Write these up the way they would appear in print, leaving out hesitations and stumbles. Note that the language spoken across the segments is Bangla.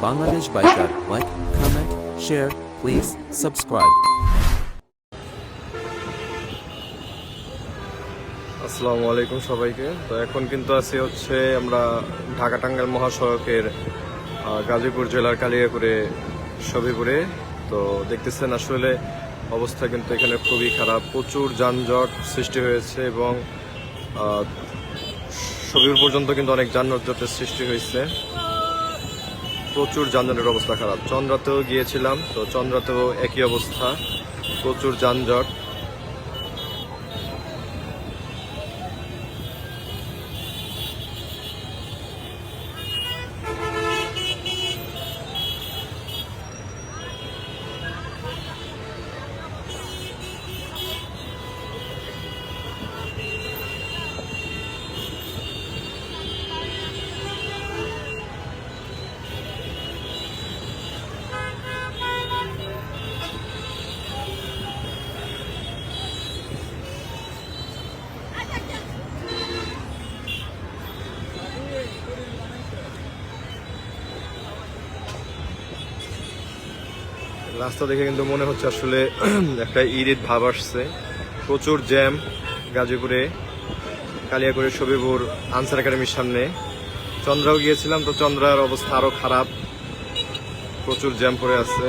Bangladesh Biker. Like, comment, share, please subscribe. আসসালামু আলাইকুম সবাইকে। তো এখন কিন্তু আছি হচ্ছে আমরা ঢাকা টাঙ্গাইল মহাসড়কের গাজীপুর জেলার কালিয়াকৈরে সবিপুরে। তো দেখতেছেন আসলে অবস্থা কিন্তু এখানে খুবই খারাপ, প্রচুর যানজট সৃষ্টি হয়েছে এবং সবিপুর পর্যন্ত কিন্তু অনেক যানজটের সৃষ্টি হয়েছে, প্রচুর যানজটের অবস্থা খারাপ। চন্দ্রাতেও গিয়েছিলাম, তো চন্দ্রাতেও একই অবস্থা, প্রচুর যানজট। রাস্তা দেখে কিন্তু মনে হচ্ছে আসলে একটা ঈদের ভাব আসছে, প্রচুর জ্যাম গাজীপুরে কালিয়াকৈরে সবিপুর আনসার একাডেমির সামনে। চন্দ্রাও গিয়েছিলাম, তো চন্দ্রার অবস্থা আরো খারাপ, প্রচুর জ্যাম পড়ে আছে।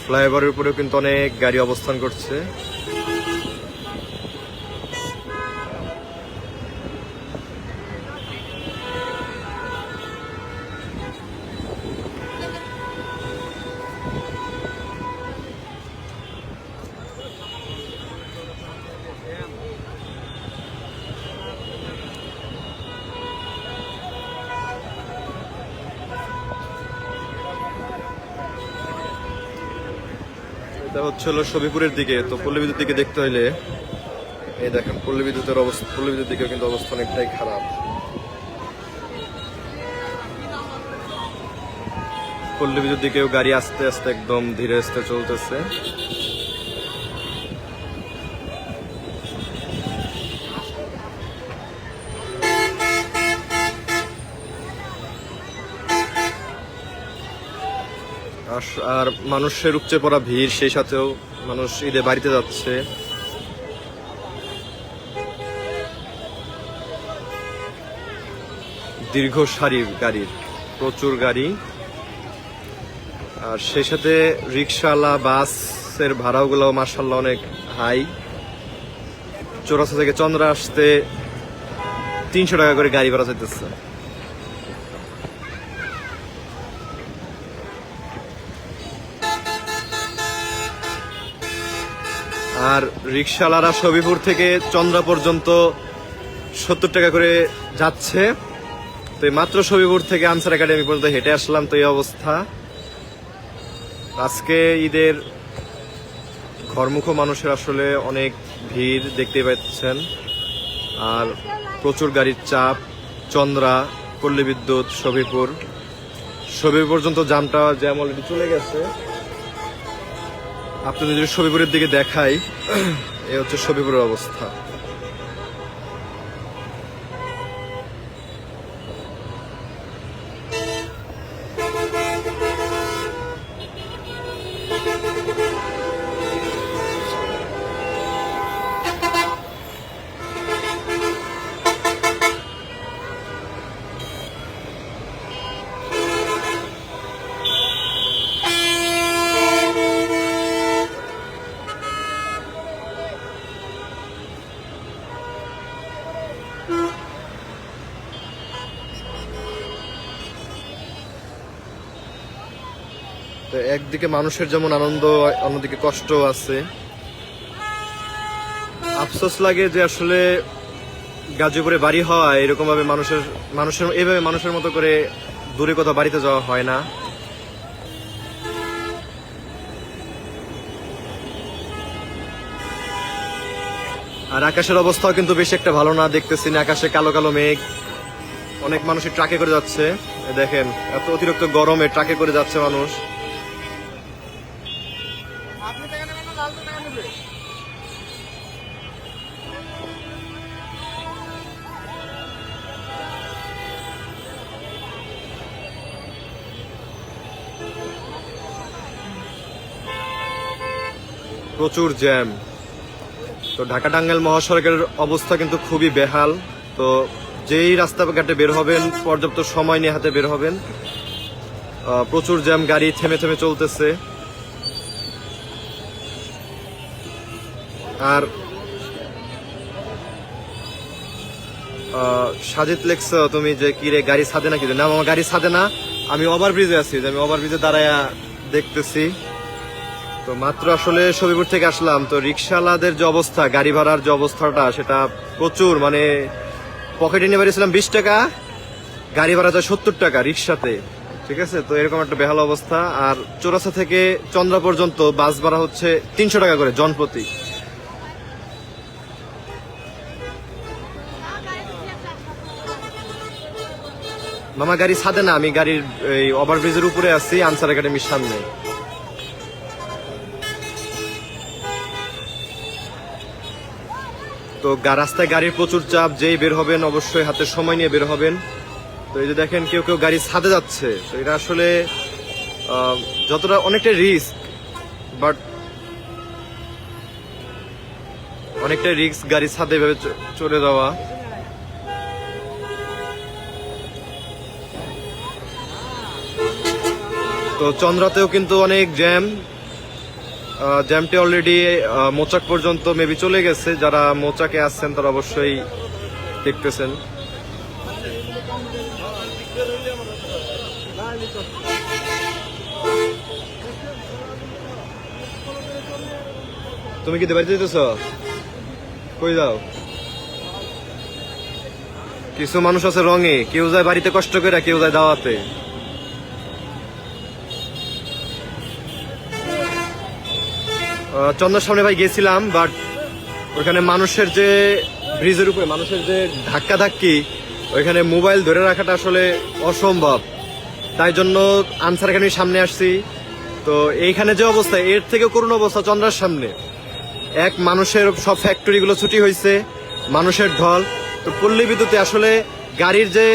ফ্লাইওভারের উপরেও কিন্তু অনেক গাড়ি অবস্থান করছে। এটা হচ্ছে হলো সবিপুরের দিকে। তো পল্লী বিদ্যুৎ দিকে দেখতে হইলে এই দেখেন পল্লী বিদ্যুতের অবস্থা, পল্লী বিদ্যুৎ দিকেও কিন্তু অবস্থা অনেকটাই খারাপ। পল্লী বিদ্যুৎ দিকেও গাড়ি আস্তে আস্তে একদম ধীরে আস্তে চলতেছে। আর মানুষের উপচে পড়া ভিড়, সেই সাথেও মানুষ ঈদে বাড়িতে যাচ্ছে। দীর্ঘ সারি গাড়ির, প্রচুর গাড়ি, আর সেই সাথে রিক্সাওয়ালা বাসের ভাড়াগুলো মার্শাল্লাহ অনেক হাই। চৌরাস্তা থেকে চন্দ্রা আসতে 300 টাকা করে গাড়ি ভাড়া চাইতেছে। আর রিক্সাওয়ালারা সবিপুর থেকে চন্দ্রা পর্যন্ত 70 টাকা করে যাচ্ছে। তো মাত্র সবিপুর থেকে আনসার একাডেমি পর্যন্ত হেঁটে আসলাম, তো এই অবস্থা। আজকে ঈদের ঘরমুখ মানুষের আসলে অনেক ভিড় দেখতে পাচ্ছেন, আর প্রচুর গাড়ির চাপ। চন্দ্রা, পল্লী বিদ্যুৎ, সবিপুর পর্যন্ত জ্যাম অলরেডি চলে গেছে। আপনাদের যদি সবিপুরের দিকে দেখাই, এই হচ্ছে সবিপুরের অবস্থা। তো একদিকে মানুষের যেমন আনন্দ, অন্যদিকে কষ্ট আছে। আফসোস লাগে যে আসলে গাজীপুরে বাড়ি হওয়া এরকম ভাবে মানুষের এইভাবে মানুষের মতো করে দূরে কোথাও বাড়িতে যাওয়া হয় না। আর আকাশের অবস্থাও কিন্তু বেশি একটা ভালো না, দেখতেছি না, আকাশে কালো কালো মেঘ। অনেক মানুষই ট্রাকে করে যাচ্ছে, দেখেন এত অতিরিক্ত গরমে ট্রাকে করে যাচ্ছে মানুষ। প্রচুর জ্যাম। তো ঢাকা টাঙ্গাইল মহাসড়কের অবস্থা কিন্তু খুবই বেহাল। তো যেই রাস্তাঘাটে বের হবেন পর্যাপ্ত সময় নিয়ে হাতে বের হবেন। প্রচুর জ্যাম, গাড়ি থেমে থেমে চলতেছে। আর সাজিদ লেখছ তুমি যে কি রে গাড়ি ছাদে না, কি না? আমার গাড়ি ছাদে না, আমি ওভারব্রিজে আছি, আমি ওভারব্রিজে দাঁড়ায়া দেখতেছি। তো মাত্র আসলে সবিপুর থেকে আসলাম। তো রিক্সাওয়ালাদের যে অবস্থা, গাড়ি ভাড়ার যে অবস্থাটা, সেটা প্রচুর। মানে পকেটে নিয়ে বেরিয়েছিলাম 20 টাকা, গাড়ি ভাড়া যায় 70 টাকা রিক্সাতে। ঠিক আছে, তো এরকম একটা বেহাল অবস্থা। আর চৌরাস্তা থেকে চন্দ্রা পর্যন্ত বাস ভাড়া হচ্ছে 300 টাকা করে জনপ্রতি। মামা গাড়ি ছাদে না, আমি গাড়ির এই ওভারব্রিজের উপরে আছি, আনসার একাডেমির সামনে। তো রাস্তায় গাড়ির প্রচুর চাপ, যেই বের হবেন অবশ্যই হাতে সময় নিয়ে বের হবেন। তো এই যে দেখেন কেউ কেউ গাড়ি ছাদে যাচ্ছে। তো এটা আসলে যতটা অনেকটা রিস্ক, বাট অনেকটা রিস্ক গাড়ি ছাদে ভেবে চলে যাওয়া। তো চন্দ্রাতেও কিন্তু অনেক জ্যাম। জ্যামটি অলরেডি মোচাক পর্যন্ত মেবি চলে গেছে। যারা মোচাকে আসছেন তারা অবশ্যই দেখতেছেন। তুমি কি বাড়িতে যেতেছ? কই যাও? কিছু মানুষ আছে রঙে, কেউ যায় বাড়িতে কষ্ট করে, কেউ যায় দাওয়াতে। চন্দ্রার সামনে ভাই গেছিলাম, বাট ওইখানে মানুষের যে ব্রিজের উপরে মানুষের যে ধাক্কা ধাক্কি, ওইখানে মোবাইল ধরে রাখাটা আসলে অসম্ভব। তাই জন্য আনসার একাডেমির সামনে আসছি। তো এইখানে যে অবস্থা, এর থেকে করুণ অবস্থা চন্দ্রার সামনে। এক মানুষের সব ফ্যাক্টরিগুলো ছুটি হয়েছে, মানুষের ঢল। তো পল্লী বিদ্যুতে আসলে গাড়ির যে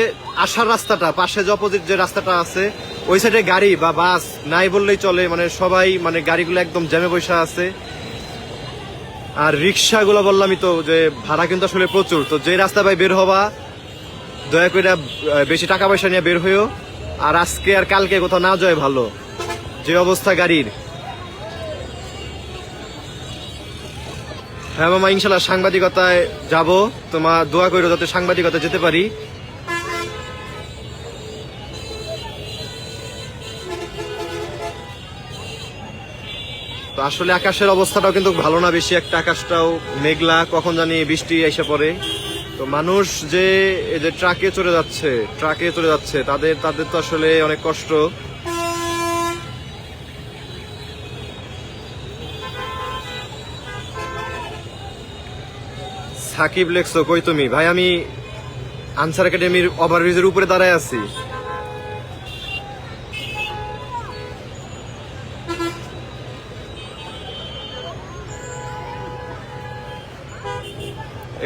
আসার রাস্তাটা, পাশে যে অপোজিট যে রাস্তাটা আছে, ওই সাইডে গাড়ি বা বাস নাই বললেই চলে। মানে সবাই, মানে গাড়িগুলো একদম জ্যামে বসে আছে। আর রিক্সাগুলো বললামই তো যে ভাড়া কিন্তু আসলে প্রচুর। তো যে রাস্তা ভাই বের হবা, দয়া করে বেশি টাকা পয়সা নিয়ে বের হইও। আর আজকে আর কালকে কোথাও না যায় ভালো, যে অবস্থা গাড়ির। হ্যাঁ মামা, ইনশাল্লাহ সাংবাদিকতায় যাব। তোমার দোয়া করো যাতে সাংবাদিকতা যেতে পারি। তো আসলে আকাশের অবস্থাটাও কিন্তু ভালো না, বেশি একটা আকাশটাও মেঘলা, কখন জানি বৃষ্টি এসে পড়ে। তো মানুষ যে এই যে ট্রাকে চলে যাচ্ছে তাদের তো আসলে অনেক কষ্ট। সাকিব লেখছো কই তুমি? ভাই আমি আনসার একাডেমির ওভারব্রিজের উপরে দাঁড়ায় আছি।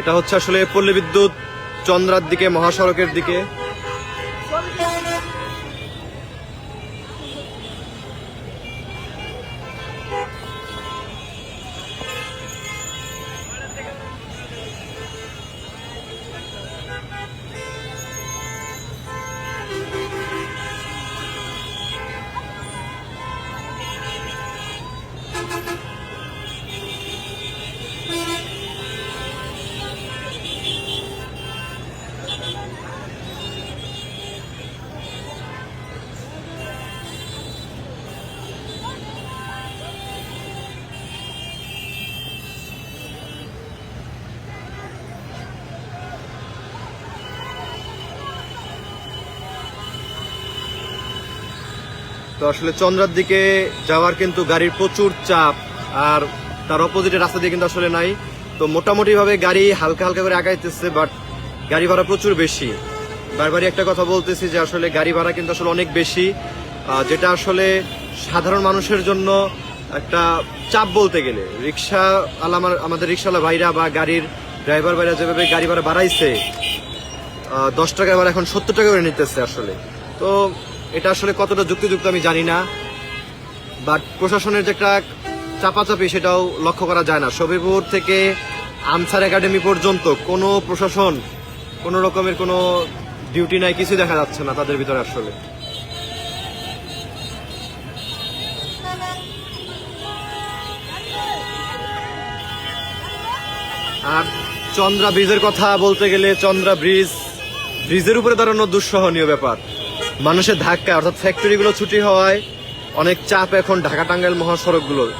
এটা হচ্ছে আসলে পল্লী বিদ্যুৎ চন্দ্রার দিকে, মহাসড়কের দিকে। তো আসলে চন্দ্রার দিকে যাওয়ার কিন্তু গাড়ির প্রচুর চাপ, আর তার অপোজিটের রাস্তা দিয়ে কিন্তু আসলে নাই। তো মোটামুটি ভাবে গাড়ি হালকা হালকা করে আগাইতেছে, বাট গাড়ি ভাড়া প্রচুর বেশি। বারবারই একটা কথা বলতেছি যে আসলে গাড়ি ভাড়া কিন্তু আসলে অনেক বেশি, যেটা আসলে সাধারণ মানুষের জন্য একটা চাপ বলতে গেলে। রিক্সা আমাদের রিক্সাওয়ালা ভাইরা বা গাড়ির ড্রাইভার ভাইরা যেভাবে গাড়ি ভাড়া বাড়াইছে, 10 টাকা ভাড়া এখন 70 টাকা করে নিতেছে আসলে। তো এটা আসলে কতটা যুক্তিযুক্ত আমি জানি না, বাট প্রশাসনের যে একটা চাপাচাপি সেটাও লক্ষ্য করা যায় না। শফিপুর থেকে আনসার একাডেমি পর্যন্ত কোনো প্রশাসন, কোনো রকমের কোনো ডিউটি নাই, কিছু দেখা যাচ্ছে না তাদের ভিতরে আসলে। আর চন্দ্রা ব্রিজের কথা বলতে গেলে, চন্দ্রা ব্রিজের উপরে দাঁড়ানো দুঃসহনীয় ব্যাপার। মানুষের ধাক্কা, অর্থাৎ ফ্যাক্টরিগুলো ছুটি হওয়ায় অনেক চাপ এখন ঢাকা টাঙ্গাইল মহাসড়কগুলোর।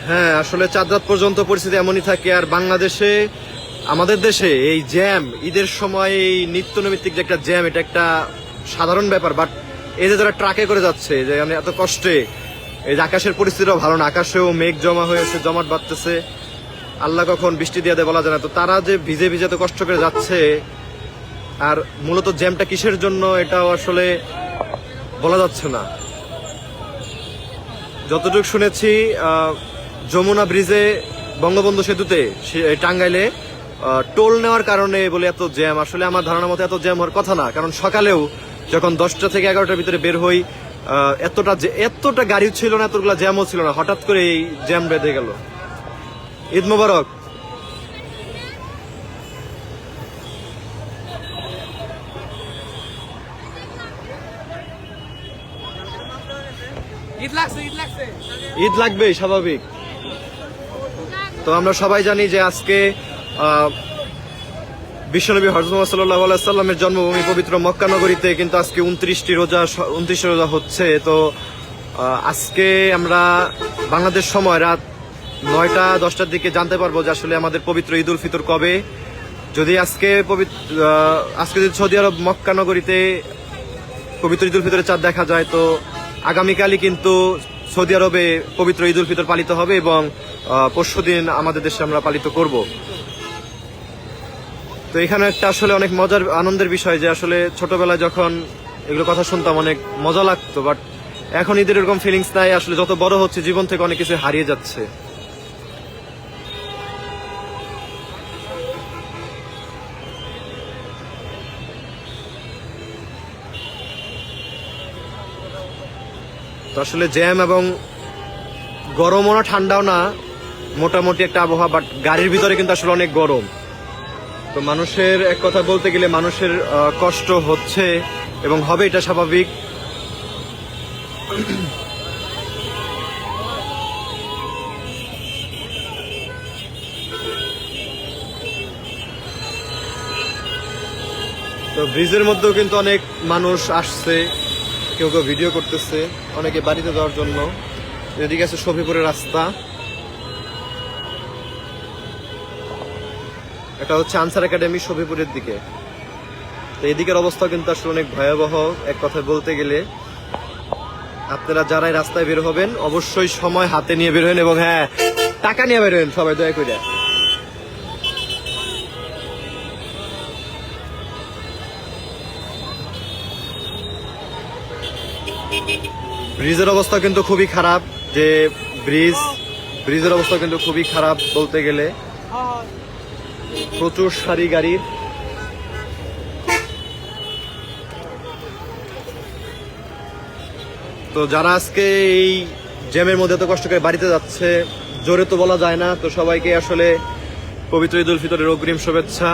হ্যাঁ, আসলে চাঁদ রাত পর্যন্ত পরিস্থিতি এমনই থাকে। আর বাংলাদেশে, আমাদের দেশে এই জ্যাম, ঈদের সময় এই নিত্য নৈমিত্তিক যে একটা জ্যাম, এটা একটা সাধারণ ব্যাপার। বাট এই যে যারা ট্রাকে করে যাচ্ছে, যে মানে এত কষ্টে, এই যে আকাশের পরিস্থিতিও ভালো না, আকাশেও মেঘ জমা হয়েছে, জমাট বাঁধতেছে, আল্লাহ কখন বৃষ্টি দিয়ে দেয় বলা যায় না। তো তারা যে ভিজে ভিজে এত কষ্ট করে যাচ্ছে, আর মূলত জ্যামটা কিসের জন্য এটাও আসলে বলা যাচ্ছে না। যতটুকু শুনেছি, যমুনা ব্রিজে, বঙ্গবন্ধু সেতুতে টাঙ্গাইলে টোল নেওয়ার কারণে বলে এত জ্যাম। আসলে আমার ধারণা মতো এত জ্যাম হওয়ার কথা না, কারণ সকালেও যখন 10টা থেকে 11টার ভিতরে বের হই, এতটা গাড়ি ছিল না, এতগুলো জ্যামও ছিল না। হঠাৎ করে এই জ্যাম বেঁধে গেল। ঈদ মোবারক। ঈদ লাগবে, স্বাভাবিক। তো আমরা সবাই জানি যে আজকে বিশ্বনবী হযরত মুহাম্মদ সাল্লাল্লাহু আলাইহি সাল্লামের জন্মভূমি পবিত্র মক্কা নগরীতে কিন্তু আজকে 29টি রোজা হচ্ছে। তো আজকে আমরা বাংলাদেশ সময় রাত 9টা-10টার দিকে জানতে পারবো যে আসলে আমাদের পবিত্র ঈদ উল ফিতর কবে। যদি আজকে যদি সৌদি আরব মক্কা নগরীতে পবিত্র ঈদ উল ফিতরের চাঁদ দেখা যায়, তো আগামীকালই কিন্তু সৌদি আরবে পবিত্র ঈদ উল ফিতর পালিত হবে এবং পরশুদিন আমাদের দেশে আমরা পালিত করব। তো এখানে একটা আসলে অনেক মজার, আনন্দের বিষয় যে আসলে ছোটবেলায় যখন এগুলো কথা শুনতাম অনেক মজা লাগতো, বাট এখন ঈদের এরকম ফিলিংস নাই। আসলে যত বড় হচ্ছে, জীবন থেকে অনেক কিছু হারিয়ে যাচ্ছে। তো আসলে জ্যাম এবং গরমও না, ঠান্ডাও না, মোটামুটি একটা আবহাওয়া। বাট গাড়ির ভিতরে কিন্তু আসলে অনেক গরম। তো মানুষের, এক কথা বলতে গেলে, মানুষের কষ্ট হচ্ছে এবং হবে, এটা স্বাভাবিক। তো ব্রিজের মধ্যেও কিন্তু অনেক মানুষ আসছে, কেউ কেউ ভিডিও করতেছে, অনেকে বাড়িতে যাওয়ার জন্য। এদিকে আছে শফিপুরের রাস্তা, এটা হচ্ছে আনসার একাডেমি শফিপুরের দিকে। তো এদিকের অবস্থা কিন্তু আসলে অনেক ভয়াবহ, এক কথায় বলতে গেলে। আপনারা যারাই রাস্তায় বের হবেন, অবশ্যই সময় হাতে নিয়ে বের হবেন, এবং হ্যাঁ, টাকা নিয়ে বের হবেন সবাই, দয়া করে। ব্রিজের অবস্থা কিন্তু খুবই খারাপ, যে ব্রিজের অবস্থা কিন্তু খুবই খারাপ বলতে গেলে। প্রচুর সারি গাড়ির। তো যারা আজকে এই জ্যামের মধ্যে এত কষ্ট করে বাড়িতে যাচ্ছে, জোরে তো বলা যায় না, তো সবাইকে আসলে পবিত্র ঈদ উল ফিতরের অগ্রিম শুভেচ্ছা।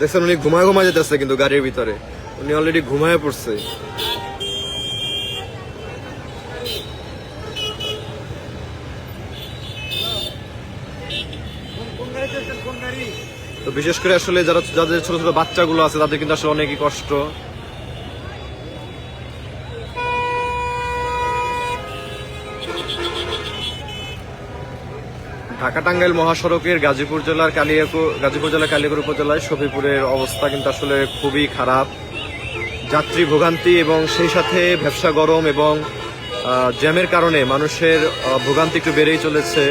দেখছেন, উনি ঘুমায় যেতেছে কিন্তু গাড়ির ভিতরে, উনি অলরেডি ঘুমায় পড়ছে। তো বিশেষ করে আসলে যাদের ছোট ছোট বাচ্চাগুলো আছে, তাদের কিন্তু আসলে অনেকই কষ্ট। ঢাকা টাঙ্গাইল মহাসড়কের গাজীপুর জেলার কালিয়াকৈর উপজেলায় শফিপুরের অবস্থা কিন্তু আসলে খুবই খারাপ। যাত্রী ভোগান্তি এবং সেই সাথে ভ্যাপসা গরম এবং জ্যামের কারণে মানুষের ভোগান্তি একটু বেড়েই চলেছে।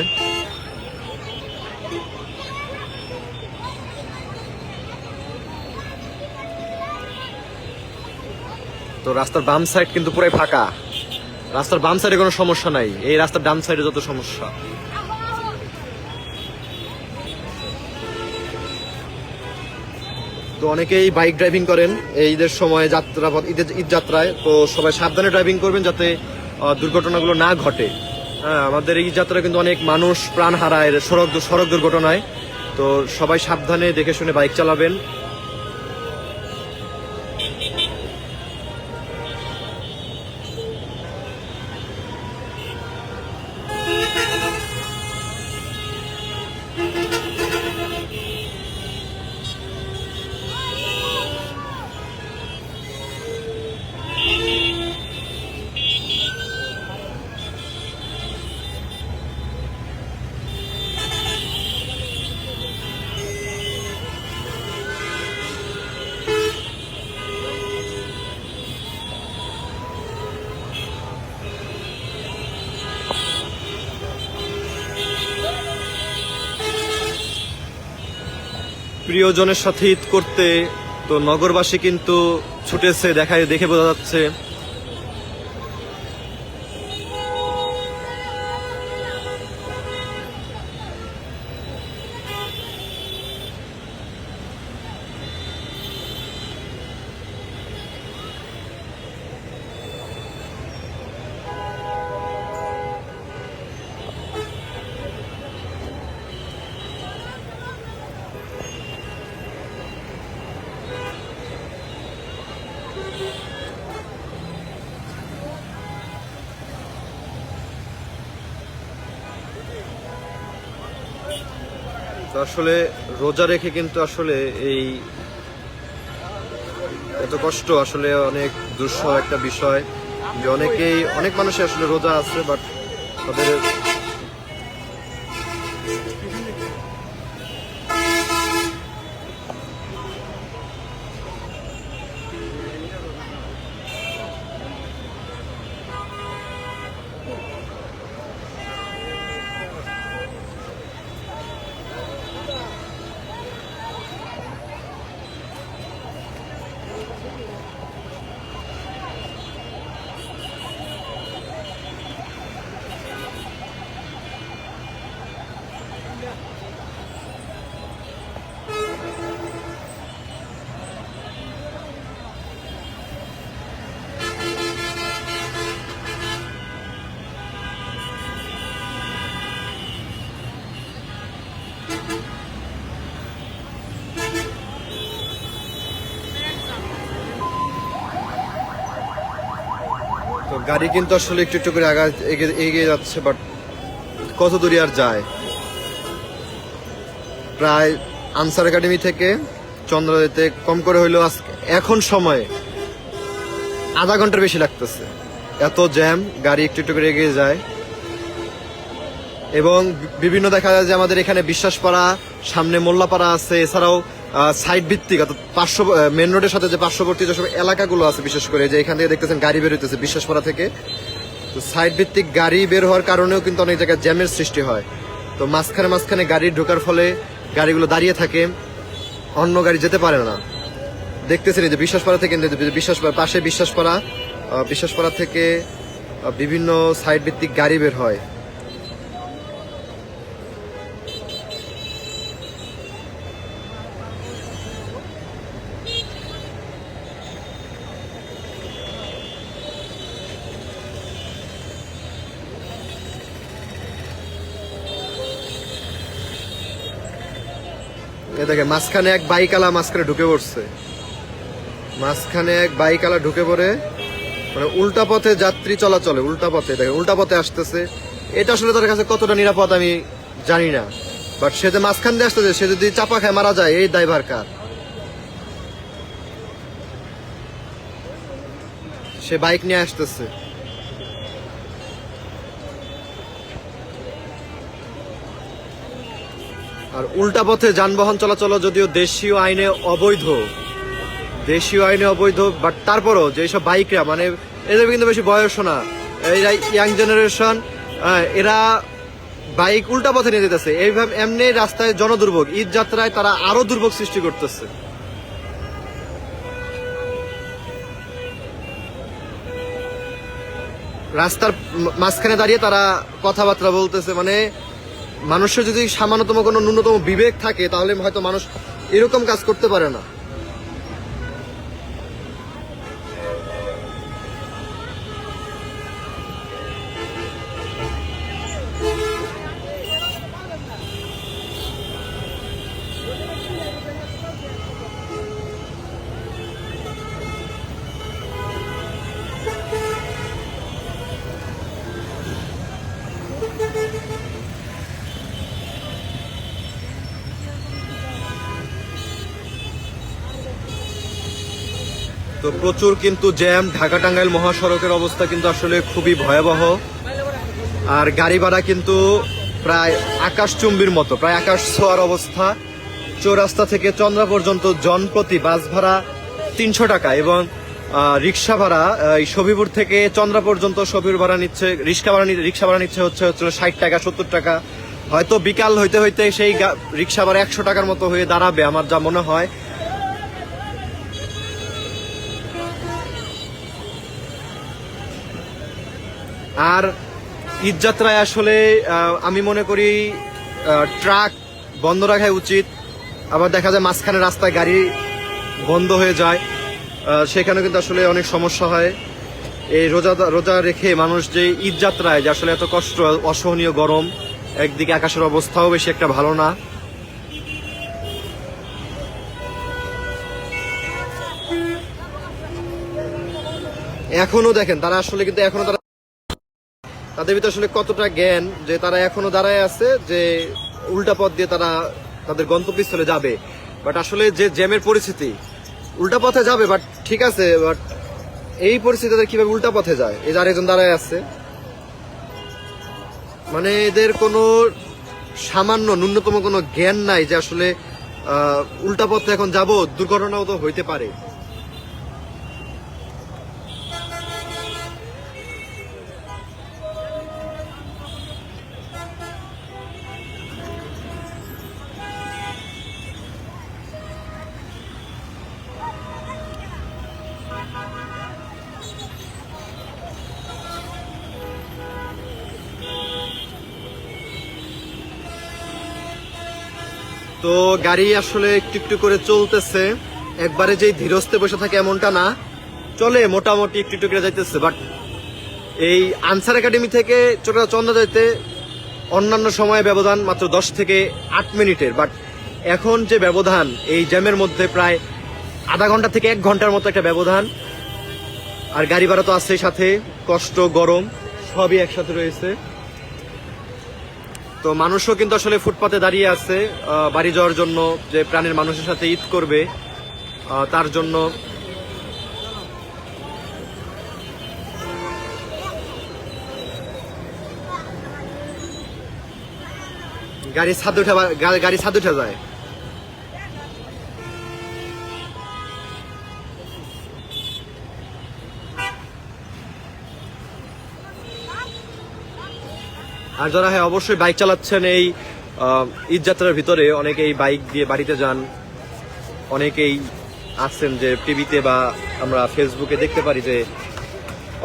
তো রাস্তার বাম সাইড কিন্তু পুরাই ফাঁকা, রাস্তার বাম সাইডে কোনো সমস্যা নাই, এই রাস্তার ডান সাইডে যত সমস্যা। তো অনেকেই বাইক ড্রাইভিং করেন এই ঈদের সময়, ঈদ যাত্রায়, তো সবাই সাবধানে ড্রাইভিং করবেন যাতে দুর্ঘটনাগুলো না ঘটে। হ্যাঁ, আমাদের এই যাত্রায় কিন্তু অনেক মানুষ প্রাণ হারায় সড়ক দুর্ঘটনায়, তো সবাই সাবধানে দেখে শুনে বাইক চালাবেন। প্রিয়জনের সাথে ঈদ করতে তো নগরবাসী কিন্তু ছুটেছে, দেখে বোঝা যাচ্ছে। তো আসলে রোজা রেখে কিন্তু আসলে এই এত কষ্ট আসলে অনেক দুঃসহ একটা বিষয়, যে অনেক মানুষই আসলে রোজা আছে, বাট তাদের তো গাড়ি কিন্তু আসলে একটু একটু করে এগিয়ে যাচ্ছে, বাট কত দূরে আর যায়। প্রায় আনসার একাডেমি থেকে চন্দ্রদিতে কম করে হইলেও এখন সময়ে আধা ঘন্টার বেশি লাগতেছে, এত জ্যাম, গাড়ি একটু একটু করে এগিয়ে যায়। এবং বিভিন্ন দেখা যায় যে আমাদের এখানে বিশ্বাসপাড়া, সামনে মোল্লাপাড়া আছে, এছাড়াও সাইড ভিত্তিক অর্থাৎ মেন রোডের সাথে যে পার্শ্ববর্তী যেসব এলাকাগুলো আছে, বিশেষ করে যে এখান থেকে দেখতেছেন গাড়ি বের হইতেছে বিশ্বাসপাড়া থেকে, তো সাইড ভিত্তিক গাড়ি বের হওয়ার কারণেও কিন্তু অনেক জায়গায় জ্যামের সৃষ্টি হয়। তো মাঝখানে গাড়ি ঢোকার ফলে গাড়িগুলো দাঁড়িয়ে থাকে, অন্য গাড়ি যেতে পারে না। দেখতেছেন যে বিশ্বাসপাড়া থেকে পাশে বিশ্বাসপাড়া থেকে বিভিন্ন সাইড ভিত্তিক গাড়ি বের হয়। দেখে মাঝখানে এক বাইকওয়ালা ঢুকে পড়ছে, ঢুকে পড়ে, মানে উল্টা পথে যাত্রী চলাচলে, উল্টা পথে আসতেছে। এটা আসলে তার কাছে কতটা নিরাপদ আমি জানি না, বাট সে যে মাঝখান দিয়ে আসতেছে, সে যদি চাপা খায় মারা যায়, এই দায়ভার কার? সে বাইক নিয়ে আসতেছে। আর উল্টা পথে যানবাহন চলাচল যদিও দেশীয় আইনে অবৈধ, বাট তারপরও যেসব বাইকরা, মানে এদের কিন্তু বেশি বয়স না, এরা ইয়াং জেনারেশন, এরা বাইক উল্টা পথে নিয়ে যেতেছে, এইভাবে এমনি রাস্তায় জনদুর্ভোগ, ঈদ যাত্রায় তারা আরো দুর্ভোগ সৃষ্টি করতেছে। রাস্তার মাঝখানে দাঁড়িয়ে তারা কথাবার্তা বলতেছে। মানে মানুষের যদি সামান্যতম কোনো ন্যূনতম বিবেক থাকে তাহলে হয়তো মানুষ এরকম কাজ করতে পারে না। তো প্রচুর কিন্তু জ্যাম, ঢাকা টাঙ্গাইল মহাসড়কের অবস্থা কিন্তু আসলে খুবই ভয়াবহ। আর গাড়ি ভাড়া কিন্তু প্রায় আকাশচুম্বীর মতো, প্রায় আকাশ ছোঁয়ার অবস্থা। চৌরাস্তা থেকে চন্দ্রা পর্যন্ত জনপ্রতি বাস ভাড়া 300 টাকা এবং রিক্সা ভাড়া এই সবিপুর থেকে চন্দ্রা পর্যন্ত সবিপুর ভাড়া নিচ্ছে, রিক্সা ভাড়া নিচ্ছে হচ্ছে 60 টাকা 70 টাকা। হয়তো বিকাল হইতে হইতে সেই রিক্সা ভাড়া 100 টাকার মতো হয়ে দাঁড়াবে আমার যা মনে হয়। আর ঈদযাত্রায় আসলে আমি মনে করি ট্রাক বন্ধ রাখাই উচিত। আবার দেখা যায় মাঝখানে রাস্তায় গাড়ি বন্ধ হয়ে যায়, সেখানে কিন্তু আসলে অনেক সমস্যা হয়। এই রোজা রেখে মানুষ যে ঈদযাত্রায় যে আসলে এত কষ্ট, অসহনীয় গরম, একদিকে আকাশের অবস্থাও বেশি একটা ভালো না। এখনো দেখেন তারা আসলে কিন্তু এখনো তাদের ভিতরে আসলে কতটা জ্ঞান যে তারা এখনো দাঁড়ায় আছে যে উল্টা পথ দিয়ে তারা তাদের গন্তব্যস্থলে যাবে। বাট আসলে যে জ্যামের পরিস্থিতি, উল্টা পথে যাবে বাট ঠিক আছে, বাট এই পরিস্থিতিতে কিভাবে উল্টা পথে যায়? এই যে আরেকজন দাঁড়ায় আছে, মানে এদের কোনো সামান্য ন্যূনতম কোনো জ্ঞান নাই যে আসলে উল্টা পথে এখন যাব, দুর্ঘটনাও তো হইতে পারে। তো গাড়ি আসলে একটু একটু করে চলতেছে, একবারে যেই ধীরস্থে বসে থাকে এমনটা না, চলে মোটামুটি একটু একটু করে যাইতেছে। বাট এই আনসার একাডেমি থেকে চন্দ্রা যাইতে অন্যান্য সময়ে ব্যবধান মাত্র 10 থেকে 8 মিনিটের, বাট এখন যে ব্যবধান এই জ্যামের মধ্যে প্রায় আধা ঘন্টা থেকে 1 ঘন্টার মতো একটা ব্যবধান। আর গাড়ি ভাড়া তো আছে, সাথে কষ্ট, গরম সবই একসাথে রয়েছে। তো মানুষও কিন্তু আসলে ফুটপাতে দাঁড়িয়ে আছে বাড়ি যাওয়ার জন্য, যে প্রাণের মানুষের সাথে ঈদ করবে তার জন্য। গাড়ি ছাদ উঠে যায়। আর যারা হ্যাঁ অবশ্যই বাইক চালাচ্ছেন এই ঈদযাত্রার ভিতরে, অনেকেই বাইক দিয়ে বাড়িতে যান, অনেকেই আসছেন যে টিভিতে বা আমরা ফেসবুকে দেখতে পারি যে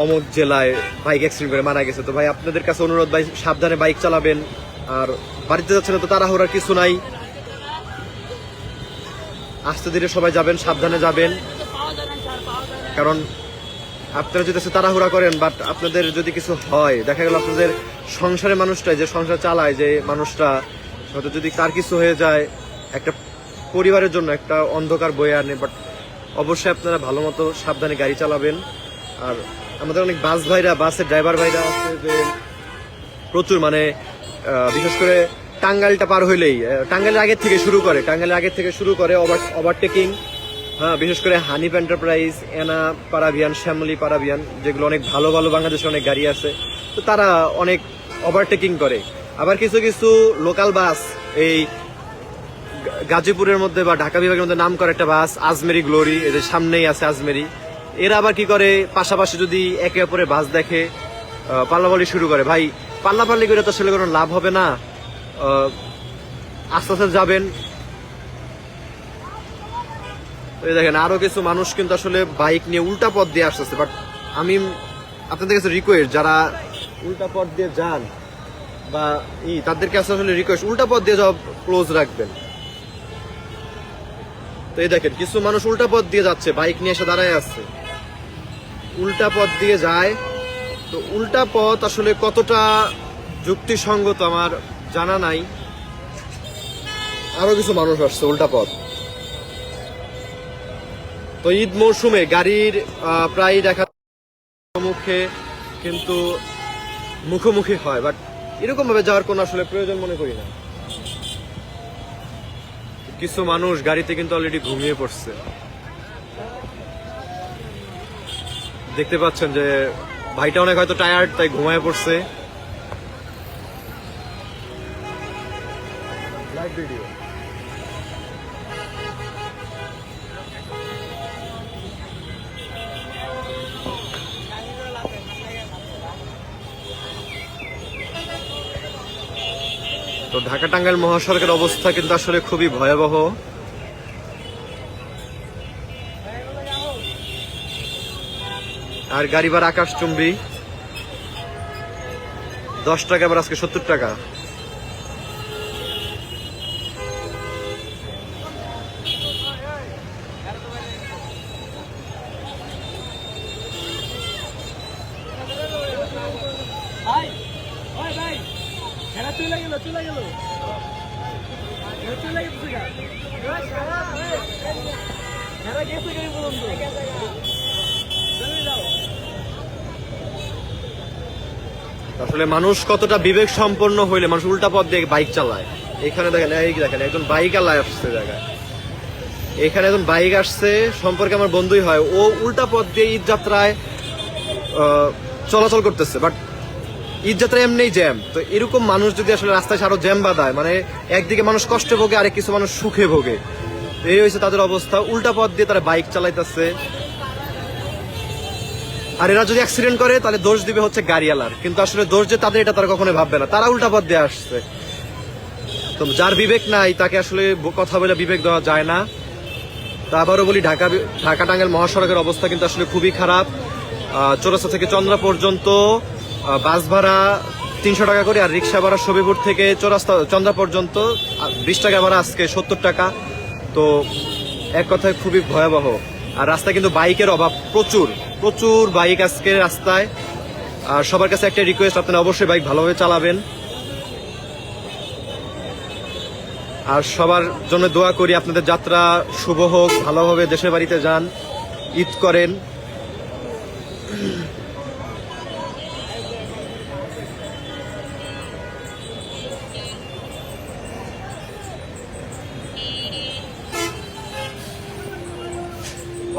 অমুক জেলায় বাইক অ্যাক্সিডেন্ট করে মারা গেছে। তো ভাই আপনাদের কাছে অনুরোধ, ভাই সাবধানে বাইক চালাবেন। আর বাড়িতে যাচ্ছেন তো তাড়াহুড়ার কিছু নাই, আস্তে ধীরে সবাই যাবেন, সাবধানে যাবেন। কারণ আপনারা যদি তাড়াহুড়া করেন বাট আপনাদের যদি কিছু হয়, দেখা গেল আপনাদের সংসারের মানুষটাই যে সংসার চালায়, যে মানুষটা হয়তো যদি তার কিছু হয়ে যায়, একটা পরিবারের জন্য একটা অন্ধকার বয়ে আনে। বাট অবশ্যই আপনারা ভালো মতো সাবধানে গাড়ি চালাবেন। আর আমাদের অনেক বাসের ড্রাইভার ভাইরা আছে যে প্রচুর, মানে বিশেষ করে টাঙ্গাইলটা পার হইলেই টাঙ্গাইলের আগের থেকে শুরু করে ওভারটেকিং। হ্যাঁ, বিশেষ করে হানিফ এন্টারপ্রাইজ, এনা পারাভিয়ান, শ্যামলী পারাভিয়ান, যেগুলো অনেক ভালো ভালো বাংলাদেশে অনেক গাড়ি আছে, তো তারা অনেক ওভারটেকিং করে। আবার কিছু কিছু লোকাল বাস, এই গাজীপুরের মধ্যে বা ঢাকা বিভাগের মধ্যে নাম করে একটা বাস আজমেরি গ্লোরি, এদের সামনেই আছে আজমেরি, এরা আবার কি করে পাশাপাশি যদি একে অপরের বাস দেখে পাল্লাপাল্লি শুরু করে। ভাই পাল্লাপাল্লি করে তো আসলে কোনো লাভ হবে না, আস্তে আস্তে যাবেন। দেখেন আরো কিছু মানুষ কিন্তু আসলে বাইক নিয়ে উল্টা পথ দিয়ে আসতেছে, বাট আমি আপনাদের কাছে রিকোয়েস্ট, যারা উল্টা পথ দিয়ে যান বা তাদেরকে আসলে রিকোয়েস্ট, উল্টা পথ দিয়ে যাওয়া ক্লোজ রাখবেন। তো এই দেখেন কিছু মানুষ উল্টা পথ দিয়ে যাচ্ছে, বাইক নিয়ে এসে দাঁড়ায় আছে, উল্টা পথ দিয়ে যায়। তো উল্টা পথ আসলে কতটা যুক্তিসঙ্গত আমার জানা নাই। আরো কিছু মানুষ আসছে উল্টা পথ। তো ঈদ মৌসুমে গাড়ির প্রায় দেখা মুখে কিন্তু মুখোমুখি হয়, বাট এরকম ভাবে যাওয়ার কোনো আসলে প্রয়োজন মনে করি না। কিছু মানুষ গাড়িতে কিন্তু অলরেডি ঘুমিয়ে পড়ছে, দেখতে পাচ্ছেন যে ভাইটা অনেক হয়তো টায়ার্ড, তাই ঘুমায় পড়ছে। ভিডিও তো ঢাকা টাঙ্গাইল মহাসড়কের অবস্থা কিন্তু আসলে খুবই ভয়াবহ। আর গাড়ি ভাড়া আকাশচুম্বী, 10 টাকা আবার আজকে 70 টাকা। আসলে মানুষ কতটা বিবেক সম্পন্ন হইলে মানুষ উল্টা পথ দিয়ে বাইক চালায়। এখানে দেখেন, দেখেন একজন বাইক আলায় আসছে জায়গায়, এখানে একজন বাইক আসছে, সম্পর্কে আমার বন্ধুই হয়, ও উল্টা পথ দিয়ে ঈদ যাত্রায় চলাচল করতেছে, বাট ঈদ যাত্রা এমনি জ্যাম। তো এরকম মানুষ যদি আসলে রাস্তায় আরো জ্যাম বাঁধায়, মানে একদিকে মানুষ কষ্টে ভোগে, আরেক কিছু মানুষ সুখে ভোগে। এই হয়েছে তাদের অবস্থা, উল্টা পথ দিয়ে তারা বাইক চালাইতেছে। আর এরা যদি অ্যাক্সিডেন্ট করে তাহলে দোষ দিবে হচ্ছে গাড়িওয়ালার, কিন্তু আসলে দোষ যে তাদের এটা তারা কখনো ভাববে না, তারা উল্টা পথ দিয়ে আসছে। তো যার বিবেক নাই তাকে আসলে কথা বলে বিবেক দেওয়া যায় না। তা আবারও বলি, ঢাকা টাঙ্গাইল মহাসড়কের অবস্থা কিন্তু আসলে খুবই খারাপ। চৌরাস্তা থেকে চন্দ্রা পর্যন্ত বাস ভাড়া 300 টাকা করে, আর রিক্সা ভাড়া সবিপুর থেকে চন্দ্রা পর্যন্ত 20 টাকা ভাড়া, আজকে 70 টাকা। তো এক কথায় খুবই ভয়াবহ। আর রাস্তায় কিন্তু বাইকের অভাব, প্রচুর প্রচুর বাইক আজকে রাস্তায়। আর সবার কাছে একটা রিকোয়েস্ট, আপনারা অবশ্যই বাইক ভালোভাবে চালাবেন। আর সবার জন্য দোয়া করি, আপনাদের যাত্রা শুভ হোক, ভালোভাবে দেশের বাড়িতে যান, ঈদ করেন।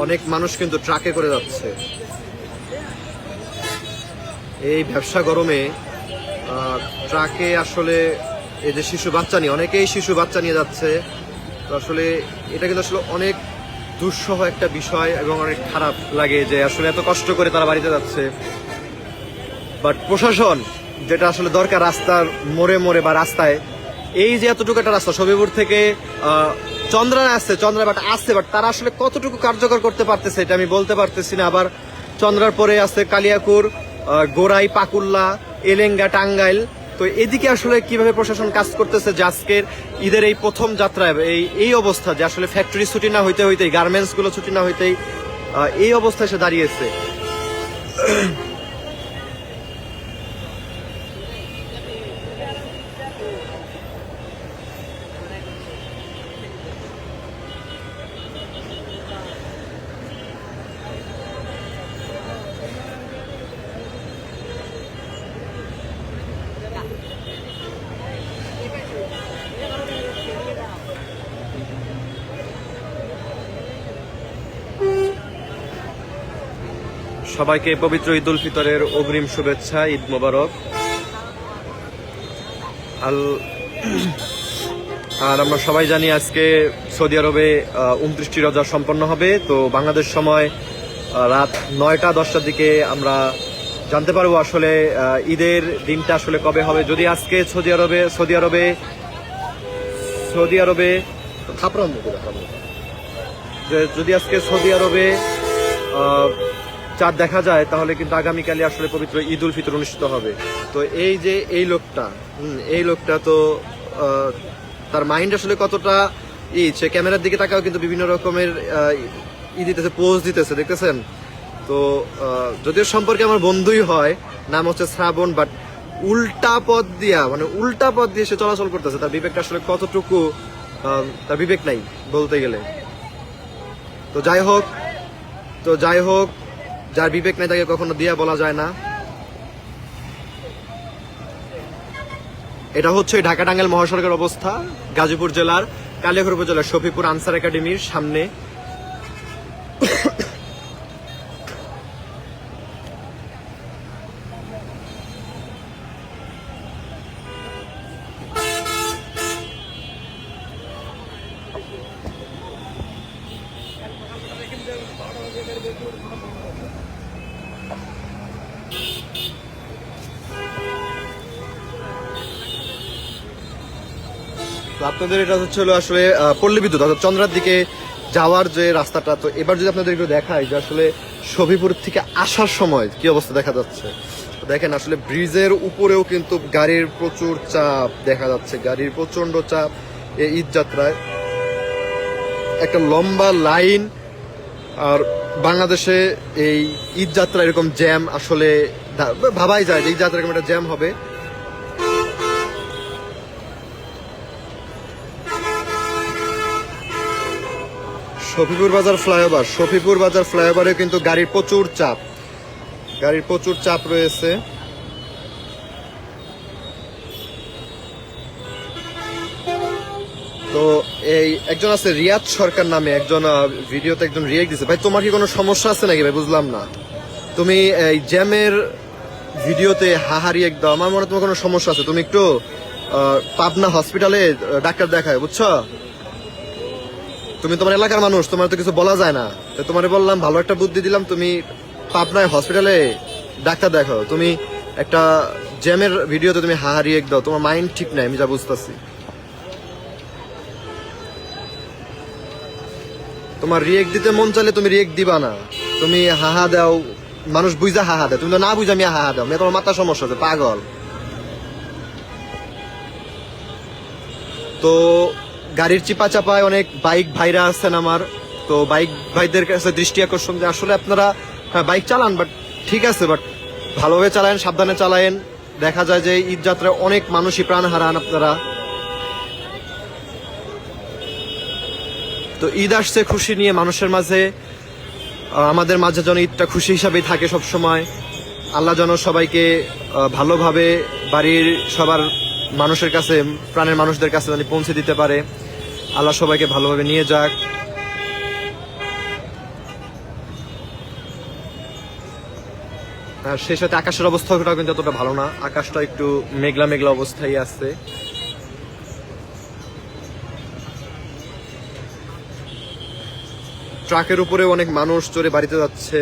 অনেক মানুষ কিন্তু ট্রাকে করে যাচ্ছে এই ব্যবসা গরমে। ট্রাকে আসলে এই যে শিশু বাচ্চা নিয়ে, অনেকেই শিশু বাচ্চা নিয়ে যাচ্ছে। তো আসলে এটা কিন্তু আসলে অনেক দুঃসহ একটা বিষয় এবং অনেক খারাপ লাগে যে আসলে এত কষ্ট করে তারা বাড়িতে যাচ্ছে। বাট প্রশাসন যেটা আসলে দরকার, রাস্তার মোড়ে মোড়ে বা রাস্তায়, এই যে এতটুকু একটা রাস্তা সবিপুর থেকে চন্দ্রা আসছে, বাট তারা আসলে কতটুকু কার্যকর করতে পারতেছে এটা আমি বলতে পারতেছি না। আবার চন্দ্রার পরে আছে কালিয়াকুর, গোড়াই, পাকুল্লা, এলেঙ্গা, টাঙ্গাইল। তো এদিকে আসলে কিভাবে প্রশাসন কাজ করতেছে যে আজকের ঈদের এই প্রথম যাত্রায় এই অবস্থা, যে আসলে ফ্যাক্টরি ছুটি না হইতে হইতেই, গার্মেন্টস গুলো ছুটি না হইতেই এই অবস্থায় এসে দাঁড়িয়েছে। সবাইকে পবিত্র ঈদ উল ফিতরের অগ্রিম শুভেচ্ছা, ঈদ মোবারক। আর আমরা সবাই জানি আজকে সৌদি আরবে 29টি রোজা সম্পন্ন হবে। তো বাংলাদেশ সময় রাত 9টা-10টার দিকে আমরা জানতে পারবো আসলে ঈদের দিনটা আসলে কবে হবে। যদি আজকে সৌদি আরবে যদি আজকে সৌদি আরবে চাঁদ দেখা যায় তাহলে কিন্তু আগামীকালই আসলে পবিত্র ঈদ উল ফিতর অনুষ্ঠিত হবে। তো এই যে এই লোকটা তো তার মাইন্ড আসলে কতটা সে ক্যামেরার দিকে তাকাও কিন্তু বিভিন্ন রকমের দিতেছে, পোজ দিতেছে, দেখতেছেন। তো যদিও সম্পর্কে আমার বন্ধুই হয়, নাম হচ্ছে শ্রাবণ, বাট উল্টা পথ দিয়ে সে চলাচল করতেছে। তার বিবেকটা আসলে কতটুকু, তার বিবেক নাই বলতে গেলে। তো যাই হোক যার বিবেক নাই তাকে কখনো দিয়া বলা যায় না। এটা হচ্ছে ঢাকা টাঙ্গাইল মহাসড়কের অবস্থা, গাজীপুর জেলার কালিয়াকৈর উপজেলার শফিপুর আনসার একাডেমির সামনে। তো আপনাদের এটা হচ্ছে হলো আসলে পল্লী বিদ্যুৎ অর্থাৎ চন্দ্রার দিকে যাওয়ার যে রাস্তাটা। তো এবার যদি আপনাদের একটু দেখাই যে আসলে শফিপুর থেকে আসার সময় কি অবস্থা দেখা যাচ্ছে। দেখেন আসলে ব্রিজের উপরেও কিন্তু গাড়ির প্রচুর চাপ দেখা যাচ্ছে, গাড়ির প্রচন্ড চাপ এই ঈদ যাত্রায়। একটা লম্বা লাইন, আর বাংলাদেশে এই ঈদ যাত্রা এরকম জ্যাম আসলে ভাবাই যায় যে ঈদ যাত্রা এরকম একটা জ্যাম হবে। শফিপুর বাজার ফ্লাইওভারে কিন্তু গাড়ির প্রচুর চাপ রয়েছে। তো এই একজন আছে রিয়াদ সরকার নামে, একজন ভিডিওতে একজন রিয়েক্ট দিছে। ভাই তোমার কি কোনো সমস্যা আছে নাকি ভাই, বুঝলাম না। তুমি এই জ্যামের ভিডিওতে হাহা রিয়েক্ট দাও, আমার মনে হয় তোমার কোনো সমস্যা আছে। তুমি একটু পাবনা হসপিটালে ডাক্তার দেখায়, বুঝছো। তুমি তোমার এলাকার মানুষ, তোমার তো কিছু বলা যায় না। তোমার বললাম, ভালো একটা বুদ্ধি দিলাম, তুমি পাবনায় হসপিটালে ডাক্তার দেখো। তুমি একটা জ্যামের ভিডিওতে তুমি হাহা রিয়েক্ট দাও, তোমার মাইন্ড ঠিক নাই, আমি যা বুঝতেছি। তোমার রিয়েক্ট দিতে মন চাইলে তুমি রিয়েক্ট দিবা না, তুমি হাহা দাও। মানুষ বুঝা হাহা দেয়, তুমি তো না বুঝা আমি হাহা দাও, তোমার মাথা সমস্যা আছে, পাগল। তো গাড়ির চিপা চাপায় অনেক বাইক ভাইরা আছেন আমার। তো বাইক ভাইদের কাছে দৃষ্টি আকর্ষণ যে আসলে আপনারা বাইক চালান, বাট ঠিক আছে, বাট ভালোভাবে চালায়েন, সাবধানে চালায়েন। দেখা যায় যে ঈদ যাত্রায় অনেক মানুষই প্রাণ হারান আপনারা। তো ঈদ আসছে খুশি নিয়ে মানুষের মাঝে, আমাদের মাঝে যেন ঈদটা খুশি হিসাবেই থাকে সব সময়। আল্লাহ যেন সবাইকে ভালোভাবে বাড়ির সবার মানুষের কাছে, প্রাণের মানুষদের কাছে যেন পৌঁছে দিতে পারে। আল্লাহ সবাইকে ভালোভাবে নিয়ে যাক। আর সেই সাথে আকাশের অবস্থাটাও কিন্তু এতটা ভালো না, আকাশটা একটু মেঘলা মেঘলা অবস্থায় আছে। ট্রাকের উপরে অনেক মানুষ চড়ে বাড়িতে যাচ্ছে।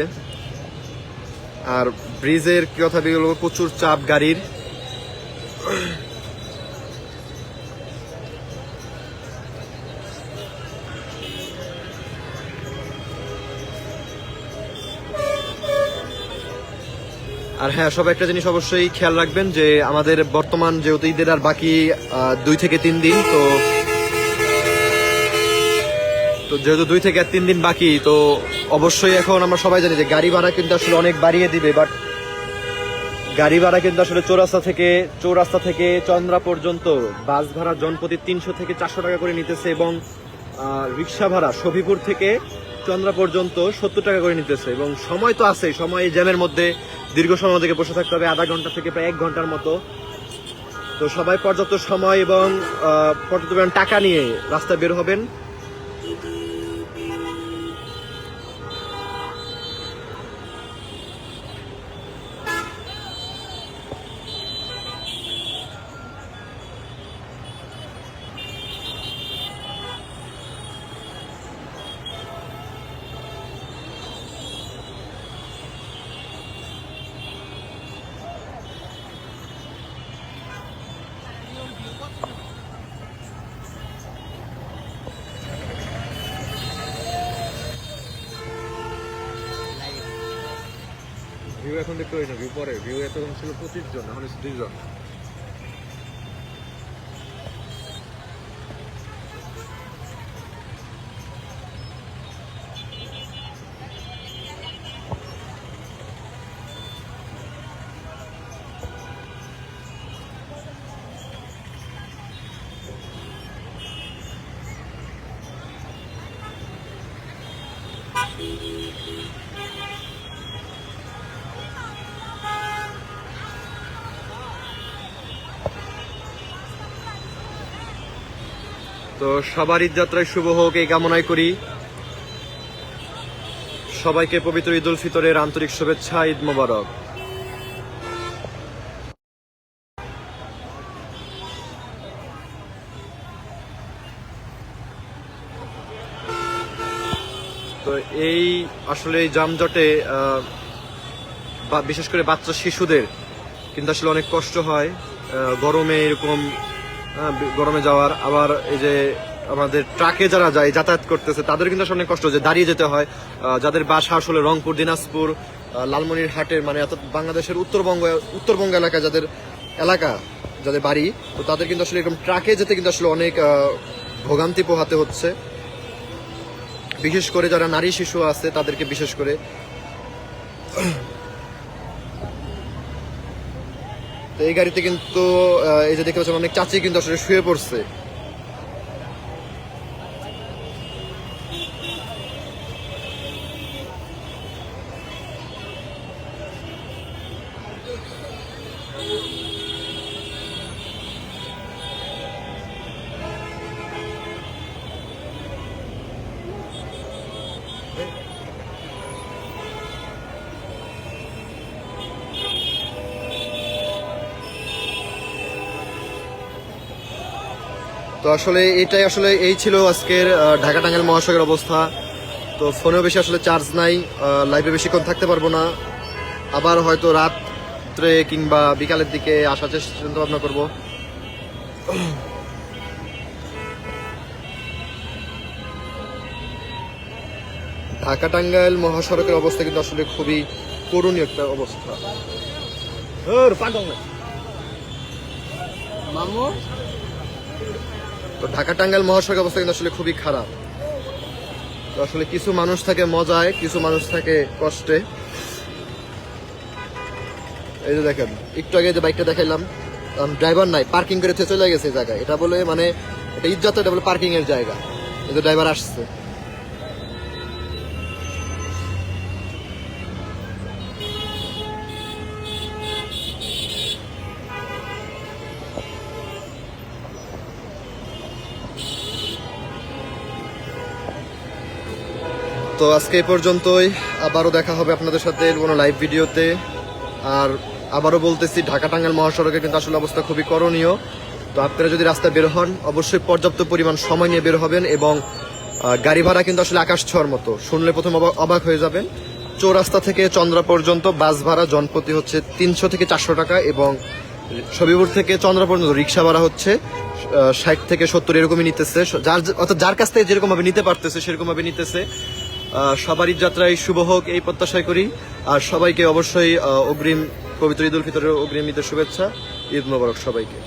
আর ব্রিজের কি কথা বলবো, প্রচুর চাপ গাড়ির। আর হ্যাঁ, সব একটা জিনিস অবশ্যই খেয়াল রাখবেন যে আমাদের বর্তমান যেহেতু ঈদের আর বাকি 2 থেকে 3 দিন, তো যেহেতু 2 থেকে 3 দিন বাকি, তো অবশ্যই এখন আমরা সবাই জানি যে গাড়ি ভাড়া কিন্তু আসলে অনেক বাড়িয়ে দিবে। বাট গাড়ি ভাড়া কিন্তু আসলে চৌরাস্তা থেকে চন্দ্রা পর্যন্ত বাস ভাড়া জনপ্রতি 300 থেকে 400 টাকা করে নিতেছে, এবং রিক্সা ভাড়া শফিপুর থেকে চন্দ্রা পর্যন্ত 70 টাকা করে নিতেছে। এবং সময় তো আছে, সময় জ্যামের মধ্যে দীর্ঘ সময় থেকে বসে থাকতে হবে, আধা ঘন্টা থেকে প্রায় 1 ঘন্টার মতো। তো সবাই পর্যাপ্ত সময় এবং পর্যাপ্ত টাকা নিয়ে রাস্তায় বের হবেন। ভিউ এখন দেখতে পাই না, ভিউ পরে, ভিউ এতক্ষণ ছিল 25 জন, এখন 30 জন। তো সবার ঈদ যাত্রায় শুভ হোক এই কামনাই করি। সবাইকে পবিত্র ঈদ উল ফিতরের আন্তরিক শুভেচ্ছা, ঈদ মোবারক। তো এই আসলে এই যানজটে বিশেষ করে বাচ্চা শিশুদের কিন্তু আসলে অনেক কষ্ট হয় গরমে, এরকম গরমে যাওয়ার। আবার এই যে আমাদের ট্রাকে যারা যায় যাতায়াত করতেছে তাদের কিন্তু আসলে অনেক কষ্ট, যে দাঁড়িয়ে যেতে হয়। যাদের বাসা আসলে রংপুর, দিনাজপুর, লালমনিরহাটের, মানে অর্থাৎ বাংলাদেশের উত্তরবঙ্গ এলাকায় যাদের বাড়ি, তো তাদের কিন্তু আসলে এরকম ট্রাকে যেতে কিন্তু আসলে অনেক ভোগান্তি পোহাতে হচ্ছে। বিশেষ করে যারা নারী শিশু আছে তাদেরকে বিশেষ করে। তো এই গাড়িতে কিন্তু এই যে দেখতে পাচ্ছেন অনেক চাচি কিন্তু আসলে শুয়ে পড়ছে। তো আসলে এই ছিল আজকের ঢাকা টাঙ্গাইল মহাসড়কের অবস্থা। তো ফোনেও বেশি আসলে চার্জ নাই, লাইভে বেশিক্ষণ থাকতে পারবো না। আবার হয়তো রাত্রে কিংবা বিকালের দিকে আসার চিন্তা ভাবনা করবো। ঢাকা টাঙ্গাইল মহাসড়কের অবস্থা কিন্তু আসলে খুবই করুণীয় একটা অবস্থা। তো ঢাকা টাঙ্গাইল মহাসড়কের অবস্থা কিন্তু আসলে খুবই খারাপ। তো আসলে কিছু মানুষ থাকে মজায়, কিছু মানুষ থাকে কষ্টে। এই যে দেখেন, একটু আগে যে বাইকটা দেখাইলাম, ড্রাইভার নাই, পার্কিং করে চলে গেছে এই জায়গায়। এটা বলে মানে এটা ইজ্জত, এটা বলে পার্কিং এর জায়গা। এই যে ড্রাইভার আসছে। তো আজকে এই পর্যন্তই, আবারও দেখা হবে আপনাদের সাথে কোনো লাইভ ভিডিওতে। আর আবারও বলতেছি, ঢাকা টাঙ্গাইল মহাসড়কে কিন্তু আসলে অবস্থা খুবই করণীয়। তো আপনারা যদি রাস্তায় বের হন, অবশ্যই পর্যাপ্ত পরিমাণ সময় নিয়ে বের হবেন। এবং গাড়ি ভাড়া কিন্তু আসলে আকাশ ছোঁয়ার মতো, শুনলে প্রথম অবাক হয়ে যাবেন। চৌরাস্তা থেকে চন্দ্রা পর্যন্ত বাস ভাড়া জনপ্রতি হচ্ছে 300 থেকে 400 টাকা, এবং সবিপুর থেকে চন্দ্রা পর্যন্ত রিক্সা ভাড়া হচ্ছে 60 থেকে 70 এরকমই নিতেছে। যার কাছ থেকে যেরকম ভাবে নিতে পারতেছে সেরকম ভাবে নিতেছে। সবারই যাত্রায় শুভ হোক এই প্রত্যাশাই করি। আর সবাইকে অবশ্যই অগ্রিম পবিত্র ঈদ উল ফিতরের অগ্রিম ঈদের শুভেচ্ছা। ঈদ মোবারক সবাইকে।